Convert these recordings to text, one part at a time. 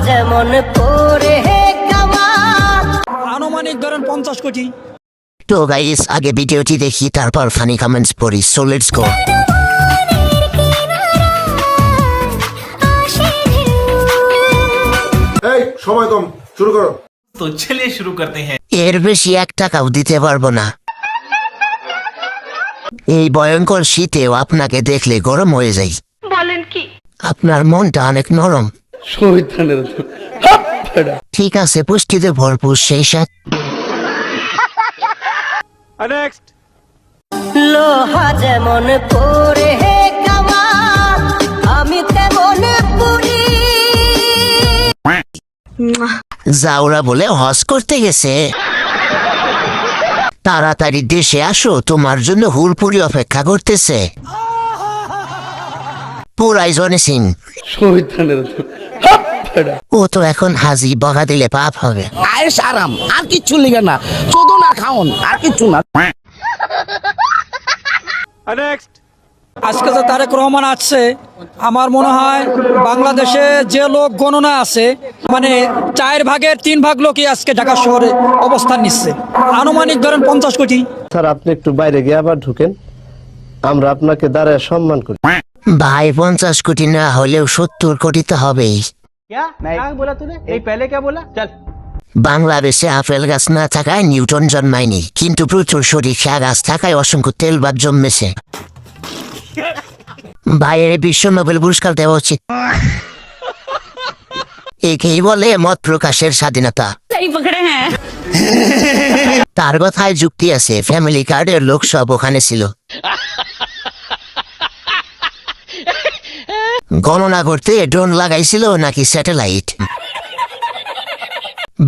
যেমন পরে আনুমানিক ধরেন 50 কোটি। তো গাইস আগে ভিডিওটি দেখি তারপর ফানি কমেন্টস পড়ি, সো লেটস গো। এই সময় কম, শুরু করো। तो चलिए शुरू करते हैं। এর বেশি 1 টাকাও দিতে পারবো না। এই ভয়ঙ্কর শীতেও আপনাকে দেখলে গরম হয়ে যায়। বলেন কি? আপনার মনটা অনেক নরম। ঠিক আছে, পুষ্টিতে ভরপুর সেই সাথে লোহা যেমন পরে আমি তেমন পুরি। জাউরা বলে হজ করতে গেছে। তাড়াতাড়ি দেশে আসো, তোমার জন্য হুলপুরি অপেক্ষা করতেছে। পুরাই জনে সিং ও তো এখন হাজি, বগা দিলে পাপ হবে। আয়েস আরাম আর কিচ্ছু লিগে না, চোদো না খাওন আর কিচ্ছু না। আজকে যে তারেক রহমান আসছে, আমার মনে হয় বাংলাদেশে যে লোক গণনা আছে মানে 4 ভাগের 3 ভাগ লোকই আজকে ঢাকা শহরে অবস্থান নিচ্ছে। আনুমানিক ধরেন 50 কোটি। স্যার আপনি একটু বাইরে গিয়ে আবার ঢুকেন, আমরা আপনাকে দাঁড়ায় সম্মান করি। ভাই 50 কোটি না হলেও 70 কোটি তো হবেই। বাংলাদেশে আপেল গাছ না থাকায় নিউটন জন্মায়নি, কিন্তু প্রচুর সরিষা গাছ থাকায় অসংখ্য তেল বাদ জন্মেছে। বাইরে বিশ্ব নোবেল পুরস্কার দেওয়া উচিত। একেই বলে মত প্রকাশের স্বাধীনতা। তার কথায় যুক্তি আছে, ফ্যামিলি কার্ডের লোক সব ওখানে ছিল। গণনা করতে ড্রোন লাগাইছিল নাকি স্যাটেলাইট।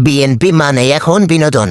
বিএনপি মানে এখন বিনোদন।